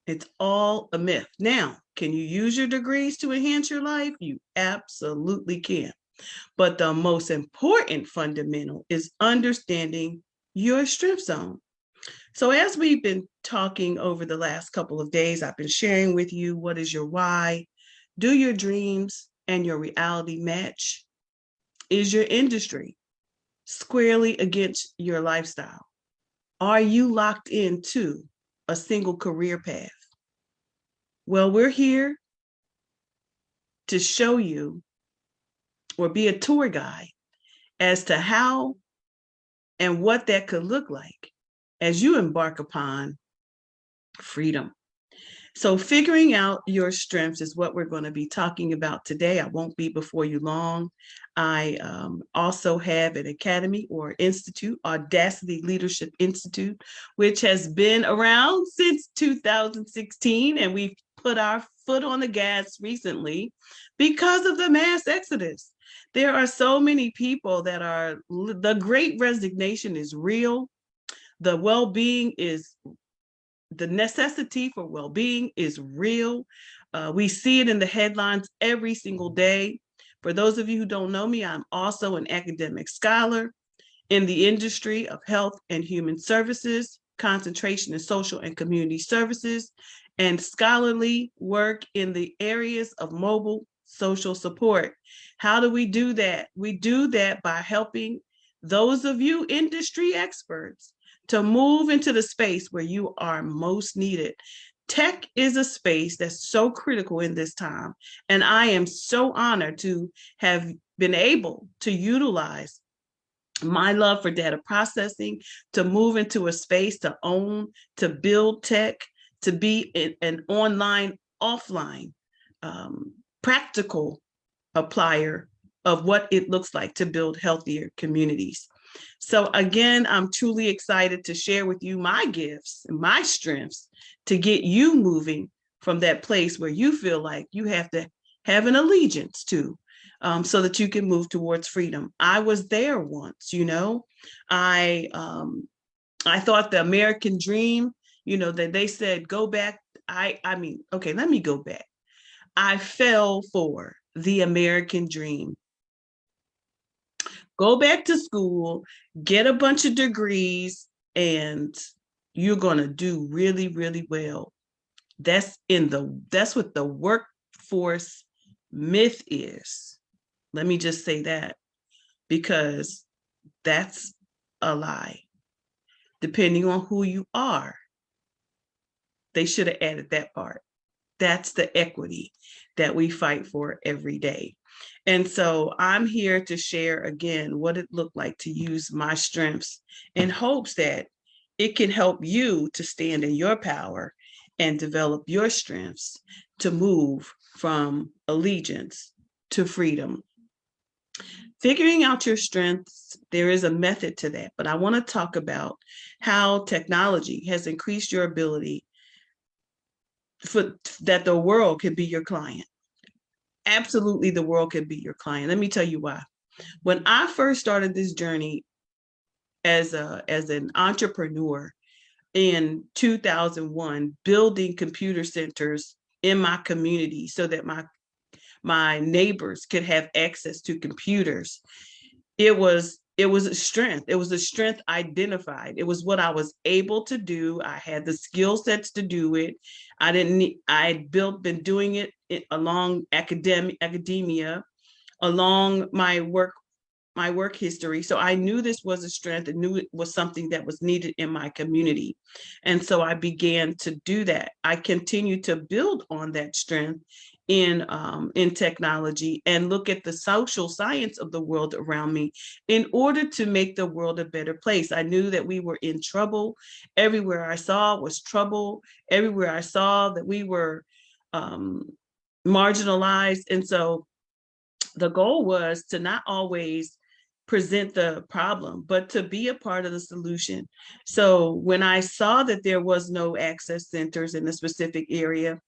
It's all a myth. Now, can you use your degrees to enhance your life? You absolutely can. But the most important fundamental is understanding your strength zone. So, as we've been talking over the last couple of days, I've been sharing with you what is your why. Do your dreams and your reality match? Is your industry squarely against your lifestyle? Are you locked into a single career path? Well, we're here to show you or be a tour guide as to how and what that could look like as you embark upon freedom. So, figuring out your strengths is what we're going to be talking about today. I won't be before you long. I also have an academy or institute, Audacity Leadership Institute, which has been around since 2016, and we've put our foot on the gas recently because of the mass exodus. There are so many people that are, the great resignation is real. The well-being is the necessity for well-being is real. We see it in the headlines every single day. For those of you who don't know me, I'm also an academic scholar in the industry of health and human services, concentration in social and community services, and scholarly work in the areas of mobile social support. How do we do that? We do that by helping those of you industry experts to move into the space where you are most needed. Tech is a space that's so critical in this time, and I am so honored to have been able to utilize my love for data processing to move into a space to own, to build tech, to be an online, offline, practical applier of what it looks like to build healthier communities. So again, I'm truly excited to share with you my gifts and my strengths to get you moving from that place where you feel like you have to have an allegiance to, so that you can move towards freedom. I was there once, you know. I thought the American dream, you know, that they said go back. I mean, okay, let me go back. I fell for the American dream. Go back to school, get a bunch of degrees, and you're going to do really, really well. That's what the workforce myth is. Let me just say that, because that's a lie. Depending on who you are, they should have added that part. That's the equity that we fight for every day. And so I'm here to share again what it looked like to use my strengths in hopes that it can help you to stand in your power and develop your strengths to move from allegiance to freedom. Figuring out your strengths, there is a method to that, but I want to talk about how technology has increased your ability for that the world can be your client. Absolutely, the world can be your client. Let me tell you why. When I first started this journey as an entrepreneur in 2001, building computer centers in my community so that my neighbors could have access to computers, it was a strength. It was a strength identified. It was what I was able to do. I had the skill sets to do it. I didn't need, I built been doing it along academia, along my work history. So I knew this was a strength and knew it was something that was needed in my community. And so I began to do that. I continued to build on that strength in technology and look at the social science of the world around me in order to make the world a better place. I knew that we were in trouble. Everywhere I saw was trouble. Everywhere I saw that we were marginalized. And so the goal was to not always present the problem, but to be a part of the solution. So when I saw that there was no access centers in a specific area,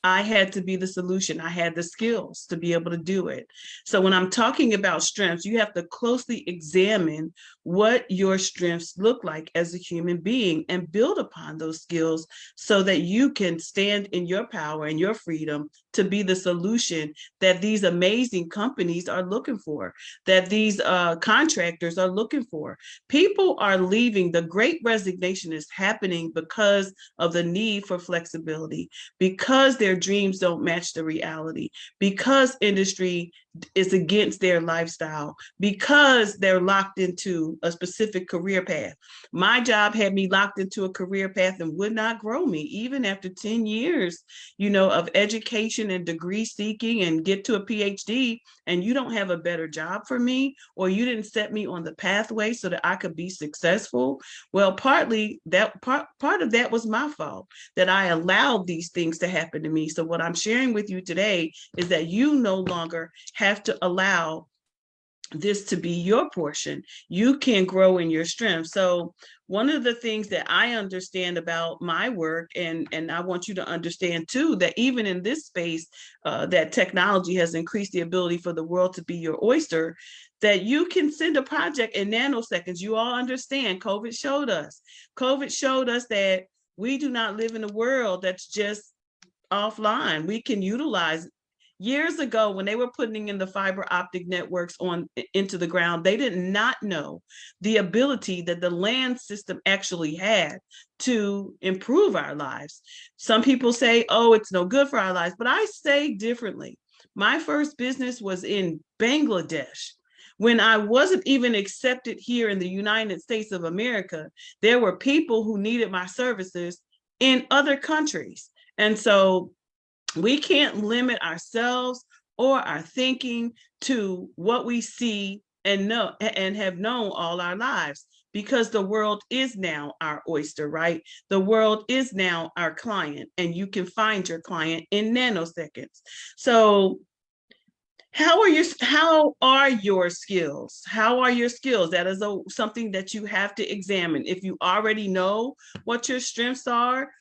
I had to be the solution. I had the skills to be able to do it. So when I'm talking about strengths, you have to closely examine what your strengths look like as a human being and build upon those skills so that you can stand in your power and your freedom to be the solution that these amazing companies are looking for, that these contractors are looking for. People are leaving. The great resignation is happening because of the need for flexibility, because their dreams don't match the reality, because industry is against their lifestyle, because they're locked into a specific career path. My job had me locked into a career path and would not grow me, even after 10 years, of education and degree seeking and get to a PhD, and you don't have a better job for me, or you didn't set me on the pathway so that I could be successful. Well, partly that part of that was my fault, that I allowed these things to happen to me. So what I'm sharing with you today is that you no longer have to allow this to be your portion. You can grow in your strength. So one of the things that I understand about my work, and I want you to understand too, that even in this space, that technology has increased the ability for the world to be your oyster, that you can send a project in nanoseconds. You all understand, COVID showed us that we do not live in a world that's just offline. We can utilize. Years ago, when they were putting in the fiber optic networks into the ground, they did not know the ability that the land system actually had to improve our lives. Some people say, oh, it's no good for our lives, but I say differently. My first business was in Bangladesh. When I wasn't even accepted here in the United States of America, there were people who needed my services in other countries. And so we can't limit ourselves or our thinking to what we see and know and have known all our lives, because the world is now our oyster, right? The world is now our client, and you can find your client in nanoseconds. So how are your skills? How are your skills? That is something that you have to examine. If you already know what your strengths are,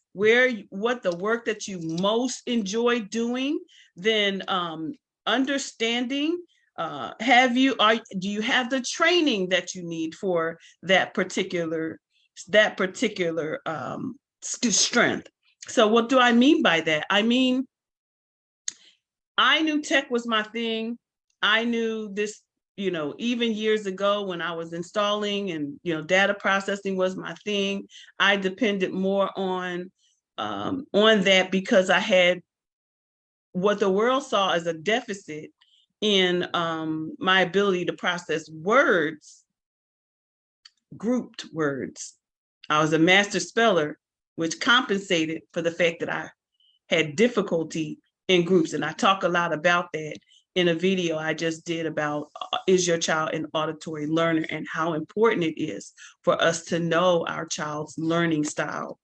what the work that you most enjoy doing, then understanding, do you have the training that you need for that particular strength? So what do I mean by that? I mean, I knew tech was my thing. I knew this, even years ago when I was installing and, data processing was my thing. I depended more on that because I had what the world saw as a deficit in my ability to process words, grouped words. I was a master speller, which compensated for the fact that I had difficulty in groups. And I talk a lot about that in a video I just did about is your child an auditory learner, and how important it is for us to know our child's learning style.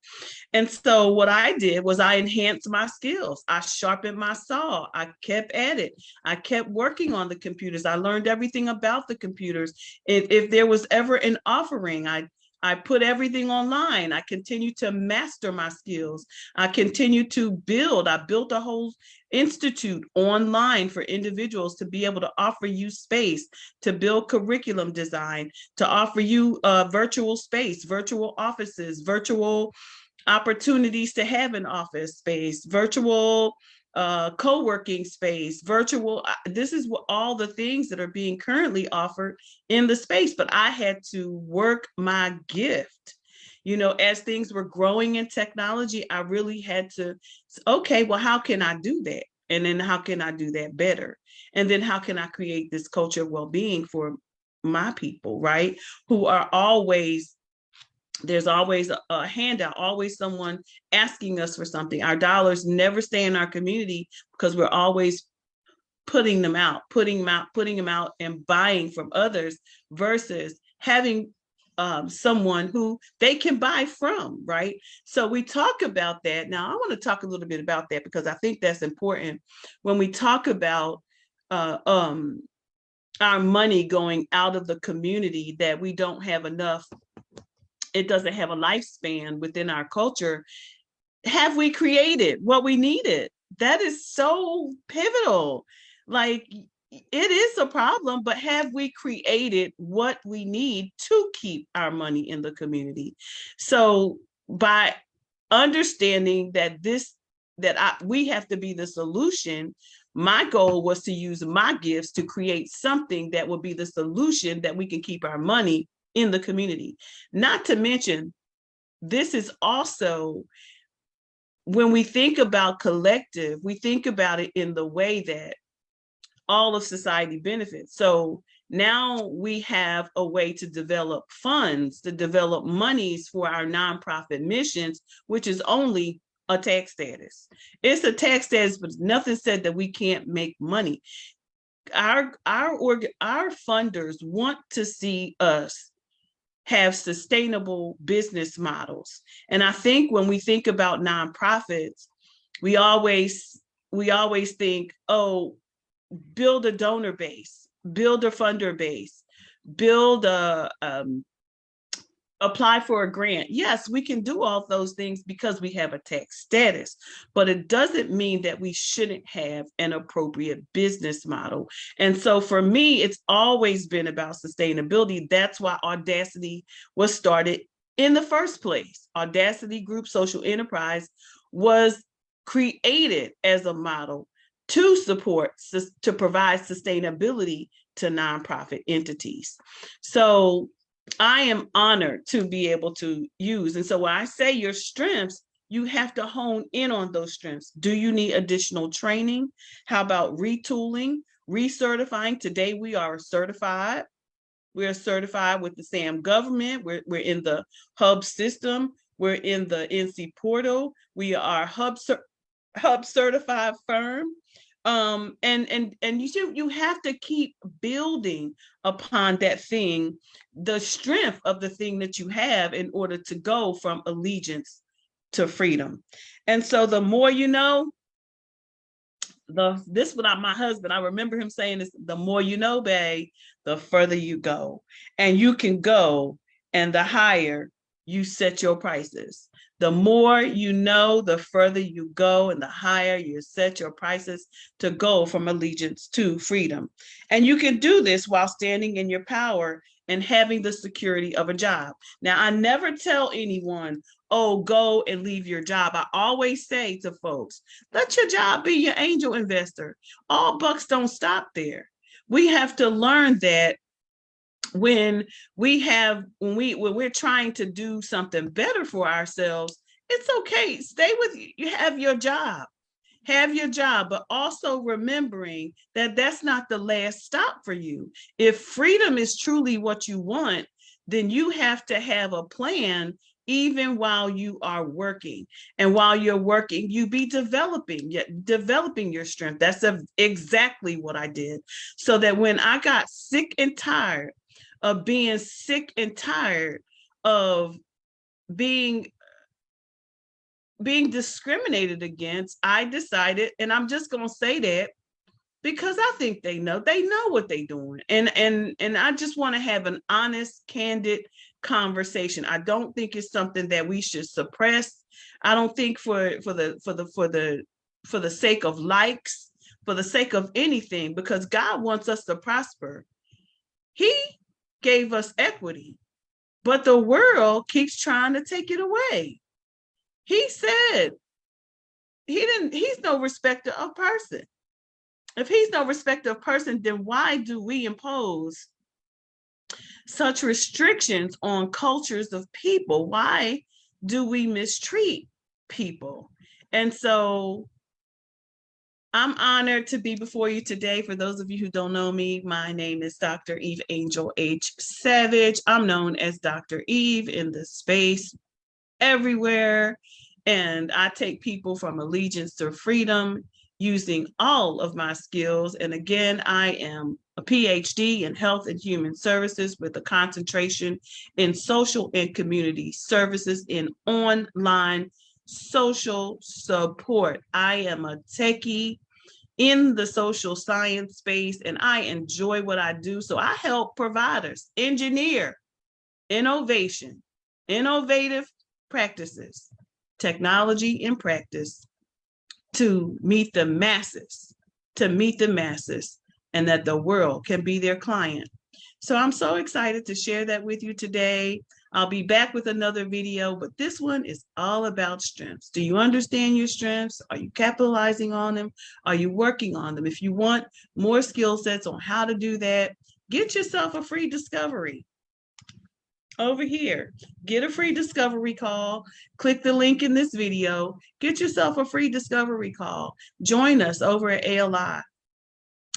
And so what I did was I enhanced my skills. I sharpened my saw. I kept at it. I kept working on the computers. I learned everything about the computers. If there was ever an offering, I put everything online. I continued to master my skills. I continued to build. I built a whole institute online for individuals to be able to offer you space, to build curriculum design, to offer you virtual space, virtual offices, virtual opportunities to have an office space, virtual co-working space, virtual. This is what all the things that are being currently offered in the space, but I had to work my gift. As things were growing in technology, I really had to, okay, well, how can I do that? And then how can I do that better? And then how can I create this culture of well-being for my people, right? Who are always, there's always a handout, always someone asking us for something. Our dollars never stay in our community because we're always putting them out, and buying from others versus having someone who they can buy from, right? So we talk about that. Now, I want to talk a little bit about that because I think that's important when we talk about our money going out of the community, that we don't have enough. It doesn't have a lifespan within our culture. Have we created what we needed that is so pivotal. Like, it is a problem, but have we created what we need to keep our money in the community? So by understanding that we have to be the solution, my goal was to use my gifts to create something that will be the solution that we can keep our money in the community. Not to mention, this is also, when we think about collective, we think about it in the way that all of society benefits. So now we have a way to develop funds, to develop monies for our nonprofit missions, which is only a tax status. It's a tax status, but nothing said that we can't make money. Our funders want to see us have sustainable business models. And I think when we think about nonprofits, we always think, oh, build a donor base, build a funder base, build apply for a grant. Yes, we can do all those things because we have a tax status, but it doesn't mean that we shouldn't have an appropriate business model. And so for me, it's always been about sustainability. That's why Audacity was started in the first place. Audacity Group Social Enterprise was created as a model to support, to provide sustainability to nonprofit entities. So I am honored to be able to use. And so when I say your strengths, you have to hone in on those strengths. Do you need additional training? How about retooling, recertifying? Today we are certified. We're certified with the SAM government. We're in the hub system. We're in the NC portal. We are hub certified firm. And you have to keep building upon that thing, the strength of the thing that you have, in order to go from allegiance to freedom. And so the more you know, this without my husband, I remember him saying this: the more you know, babe, the further you go. And you can go, and the higher you set your prices. The more you know, the further you go, and the higher you set your prices to go from allegiance to freedom. And you can do this while standing in your power and having the security of a job. Now, I never tell anyone, oh, go and leave your job. I always say to folks, let your job be your angel investor. All bucks don't stop there. We have to learn that when we're trying to do something better for ourselves, it's okay. Stay with you. Have your job. Have your job, but also remembering that that's not the last stop for you. If freedom is truly what you want, then you have to have a plan even while you are working. And while you're working, you be developing your strength. That's exactly what I did. So that when I got sick and tired of being sick and tired of being discriminated against, I decided, and I'm just going to say that because I think they know what they're doing. And I just want to have an honest, candid conversation. I don't think it's something that we should suppress. I don't think for the sake of likes, for the sake of anything, because God wants us to prosper. He gave us equity, but the world keeps trying to take it away. He said he's no respecter of person. If he's no respecter of person, then why do we impose such restrictions on cultures of people? Why do we mistreat people? And so I'm honored to be before you today. For those of you who don't know me, my name is Dr. Eve Angel H. Savage. I'm known as Dr. Eve in the space everywhere. And I take people from allegiance to freedom using all of my skills. And again, I am a PhD in health and human services with a concentration in social and community services in online social support. I am a techie in the social science space, and I enjoy what I do. So I help providers engineer innovation, innovative practices, technology and practice to meet the masses, and that the world can be their client. So I'm so excited to share that with you today. I'll be back with another video, but this one is all about strengths. Do you understand your strengths? Are you capitalizing on them? Are you working on them? If you want more skill sets on how to do that, get yourself a free discovery. Over here, get a free discovery call. Click the link in this video. Get yourself a free discovery call. Join us over at ALI,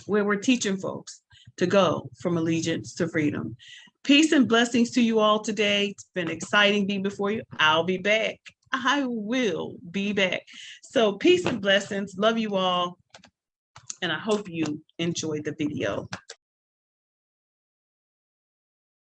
where we're teaching folks to go from allegiance to freedom. Peace and blessings to you all today. It's been exciting being before you. I'll be back. I will be back. So peace and blessings. Love you all. And I hope you enjoyed the video.